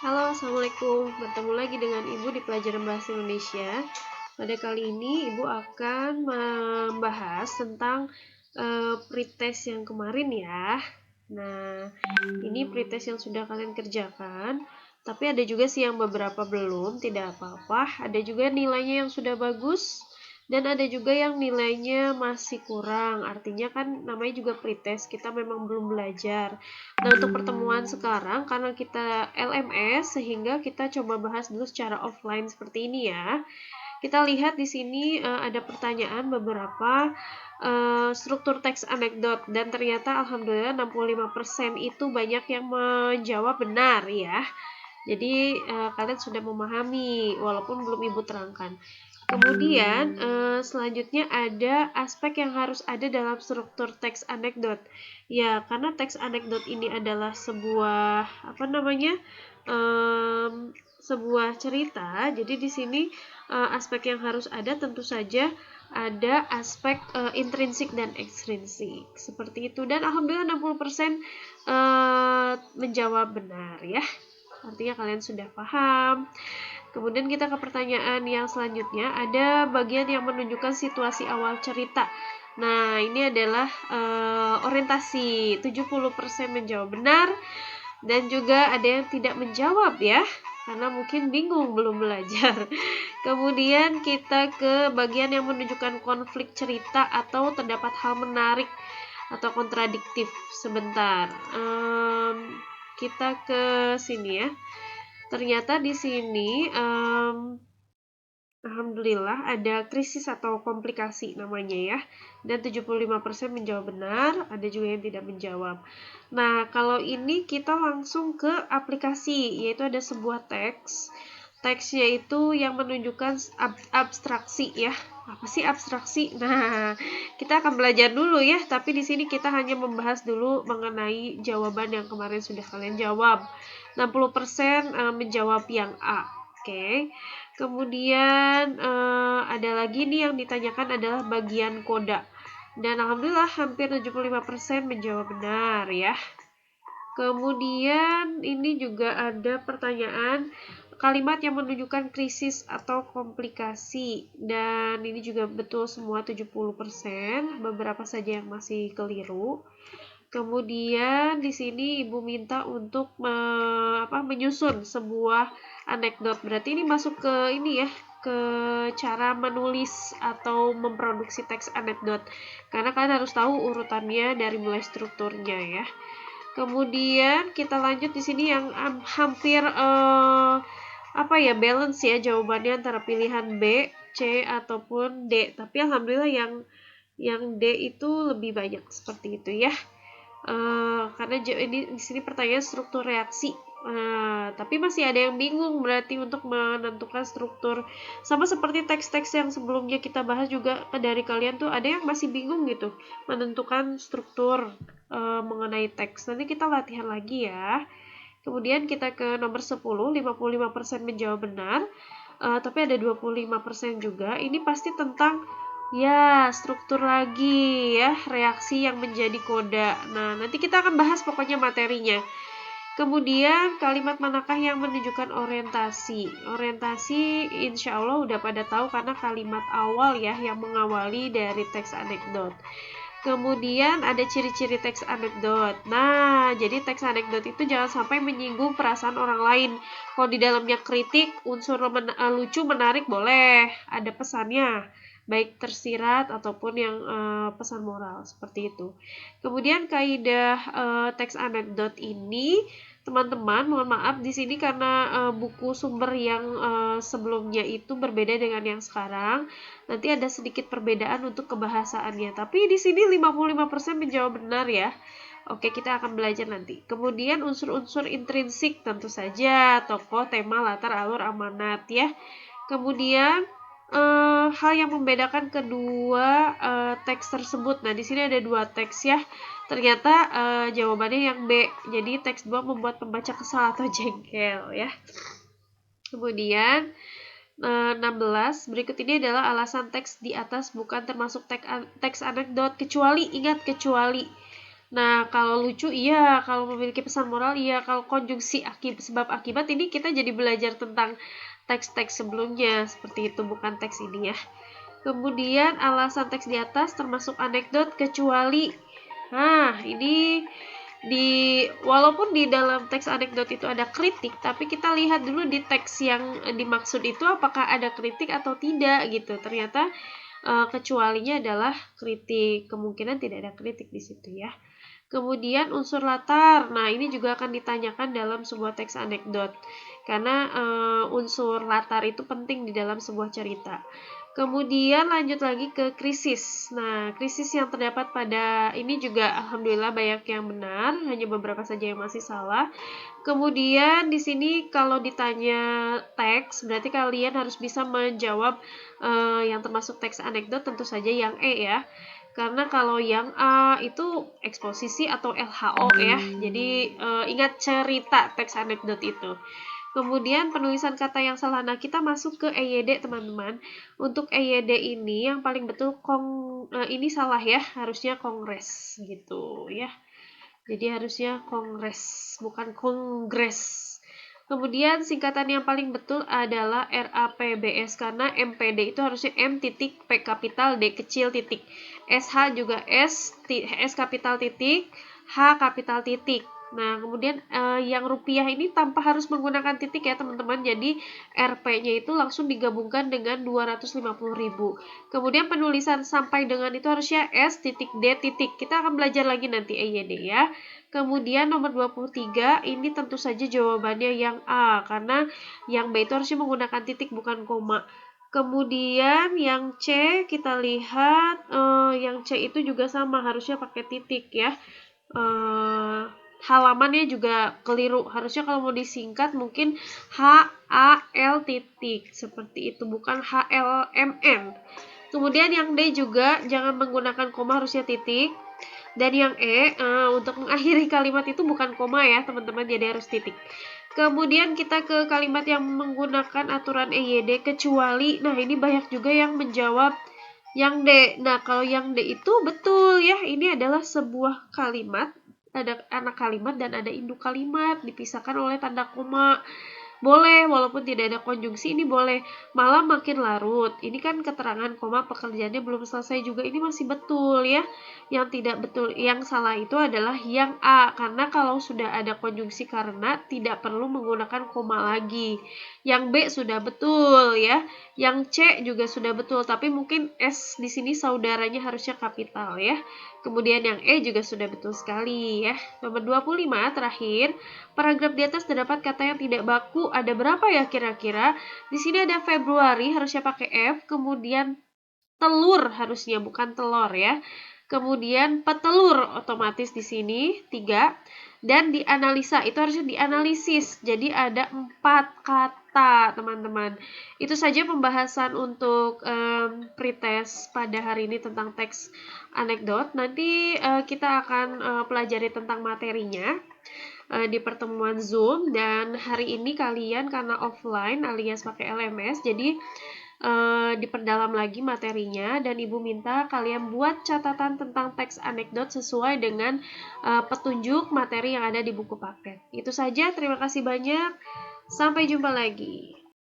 Halo, Assalamualaikum. Bertemu lagi dengan Ibu di pelajaran Bahasa Indonesia. Pada kali ini, Ibu akan membahas tentang pretest yang kemarin ya. Nah, ini pretest yang sudah kalian kerjakan. Tapi ada juga sih yang beberapa belum, tidak apa-apa. Ada juga nilainya yang sudah bagus, dan ada juga yang nilainya masih kurang. Artinya kan namanya juga pretest, kita memang belum belajar. Nah, untuk pertemuan sekarang karena kita LMS sehingga kita coba bahas dulu secara offline seperti ini ya. Kita lihat di sini ada pertanyaan beberapa struktur teks anekdot dan ternyata alhamdulillah 65% itu banyak yang menjawab benar ya. Jadi kalian sudah memahami walaupun belum Ibu terangkan. Kemudian selanjutnya ada aspek yang harus ada dalam struktur teks anekdot. Ya, karena teks anekdot ini adalah sebuah sebuah cerita. Jadi di sini aspek yang harus ada tentu saja ada aspek intrinsik dan ekstrinsik. Seperti itu, dan alhamdulillah 60% menjawab benar ya. Artinya kalian sudah paham. Kemudian kita ke pertanyaan yang selanjutnya, ada bagian yang menunjukkan situasi awal cerita. Nah, ini adalah orientasi. 70% menjawab benar, dan juga ada yang tidak menjawab ya, karena mungkin bingung belum belajar. Kemudian kita ke bagian yang menunjukkan konflik cerita atau terdapat hal menarik atau kontradiktif. Sebentar, kita ke sini ya. Ternyata di sini alhamdulillah ada krisis atau komplikasi namanya ya. Dan 75% menjawab benar, ada juga yang tidak menjawab. Nah, kalau ini kita langsung ke aplikasi, yaitu ada sebuah teks. Teksnya itu yang menunjukkan abstraksi ya. Apa sih abstraksi? Nah, kita akan belajar dulu ya, tapi di sini kita hanya membahas dulu mengenai jawaban yang kemarin sudah kalian jawab. 60% menjawab yang A. Oke. Kemudian ada lagi nih yang ditanyakan adalah bagian koda. Dan alhamdulillah hampir 75% menjawab benar ya. Kemudian ini juga ada pertanyaan kalimat yang menunjukkan krisis atau komplikasi, dan ini juga betul semua 70%, beberapa saja yang masih keliru. Kemudian di sini Ibu minta untuk menyusun sebuah anekdot. Berarti ini masuk ke ini ya, ke cara menulis atau memproduksi teks anekdot. Karena kalian harus tahu urutannya dari mulai strukturnya ya. Kemudian kita lanjut di sini yang hampir balance ya jawabannya antara pilihan B, C ataupun D. Tapi alhamdulillah yang D itu lebih banyak seperti itu ya. Karena ini di sini pertanyaan struktur reaksi. Tapi masih ada yang bingung berarti untuk menentukan struktur. Sama seperti teks-teks yang sebelumnya kita bahas juga dari kalian tuh ada yang masih bingung gitu menentukan struktur mengenai teks. Nanti kita latihan lagi ya. Kemudian kita ke nomor 10, 55% menjawab benar. Tapi ada 25% juga. Ini pasti tentang ya, struktur lagi ya, reaksi yang menjadi koda. Nah, nanti kita akan bahas pokoknya materinya. Kemudian kalimat manakah yang menunjukkan orientasi? Orientasi insya Allah udah pada tahu karena kalimat awal ya yang mengawali dari teks anekdot. Kemudian ada ciri-ciri teks anekdot. Nah, jadi teks anekdot itu jangan sampai menyinggung perasaan orang lain. Kalau di dalamnya kritik, unsur lucu, menarik boleh, ada pesannya, baik tersirat ataupun yang pesan moral seperti itu. Kemudian kaidah teks anekdot ini, teman-teman, mohon maaf di sini karena buku sumber yang sebelumnya itu berbeda dengan yang sekarang. Nanti ada sedikit perbedaan untuk kebahasaannya. Tapi di sini 55% menjawab benar ya. Oke, kita akan belajar nanti. Kemudian unsur-unsur intrinsik tentu saja tokoh, tema, latar, alur, amanat ya. Kemudian hal yang membedakan kedua teks tersebut. Nah, di sini ada dua teks ya. Ternyata jawabannya yang B. Jadi teks 2 membuat pembaca kesal atau jengkel ya. Kemudian 16, berikut ini adalah alasan teks di atas bukan termasuk teks anekdot, kecuali, ingat kecuali. Nah, kalau lucu iya, kalau memiliki pesan moral iya, kalau konjungsi sebab akibat ini kita jadi belajar tentang teks-teks sebelumnya, seperti itu, bukan teks ini ya. Kemudian alasan teks di atas termasuk anekdot kecuali. Nah, ini walaupun di dalam teks anekdot itu ada kritik, tapi kita lihat dulu di teks yang dimaksud itu apakah ada kritik atau tidak gitu. Ternyata kecualinya adalah kritik, kemungkinan tidak ada kritik di situ ya. Kemudian unsur latar, nah ini juga akan ditanyakan dalam sebuah teks anekdot, karena unsur latar itu penting di dalam sebuah cerita. Kemudian lanjut lagi ke krisis. Nah, krisis yang terdapat pada ini juga alhamdulillah banyak yang benar, hanya beberapa saja yang masih salah. Kemudian di sini kalau ditanya teks, berarti kalian harus bisa menjawab yang termasuk teks anekdot, tentu saja yang E ya. Karena kalau yang A itu eksposisi atau LHO ya. Jadi ingat cerita teks anekdot itu. Kemudian penulisan kata yang salah. Nah, kita masuk ke EYD teman-teman. Untuk EYD ini yang paling betul ini salah ya, harusnya kongres gitu ya. Jadi harusnya kongres, bukan kongres. Kemudian singkatan yang paling betul adalah RAPBS karena MPD itu harusnya M titik P kapital D kecil titik. SH juga S kapital titik, H kapital titik. Nah, kemudian yang rupiah ini tanpa harus menggunakan titik ya teman-teman. Jadi RP-nya itu langsung digabungkan dengan 250.000. Kemudian penulisan sampai dengan itu harusnya S titik D titik. Kita akan belajar lagi nanti EYD ya. Kemudian nomor 23 ini tentu saja jawabannya yang A karena yang B itu harusnya menggunakan titik bukan koma. Kemudian yang C kita lihat yang C itu juga sama harusnya pakai titik ya. Halamannya juga keliru, harusnya kalau mau disingkat mungkin HAL titik seperti itu, bukan HLMN. Kemudian yang D juga jangan menggunakan koma, harusnya titik. Dan yang E untuk mengakhiri kalimat itu bukan koma ya teman-teman, jadi harus titik. Kemudian kita ke kalimat yang menggunakan aturan EYD kecuali. Nah, ini banyak juga yang menjawab yang D. Nah, kalau yang D itu betul ya, ini adalah sebuah kalimat, ada anak kalimat dan ada induk kalimat, dipisahkan oleh tanda koma. Boleh, walaupun tidak ada konjungsi ini boleh. Malah makin larut. Ini kan keterangan koma pekerjaannya belum selesai juga, ini masih betul ya. Yang tidak betul, yang salah itu adalah yang A. Karena kalau sudah ada konjungsi karena tidak perlu menggunakan koma lagi. Yang B sudah betul ya. Yang C juga sudah betul, tapi mungkin S di sini saudaranya harusnya kapital ya. Kemudian yang E juga sudah betul sekali ya. Nomor 25 terakhir. Paragraf di atas terdapat kata yang tidak baku. Ada berapa ya kira-kira? Di sini ada Februari, harusnya pakai F. Kemudian telur harusnya, bukan telur ya. Kemudian petelur otomatis di sini 3. Dan dianalisa itu harusnya dianalisis. Jadi ada 4 kata teman-teman. Itu saja pembahasan untuk pretest pada hari ini tentang teks anekdot. Nanti kita akan pelajari tentang materinya di pertemuan Zoom, dan hari ini kalian karena offline alias pakai LMS, jadi diperdalam lagi materinya, dan ibu minta kalian buat catatan tentang teks anekdot sesuai dengan petunjuk materi yang ada di buku paket. Itu saja, terima kasih banyak, sampai jumpa lagi.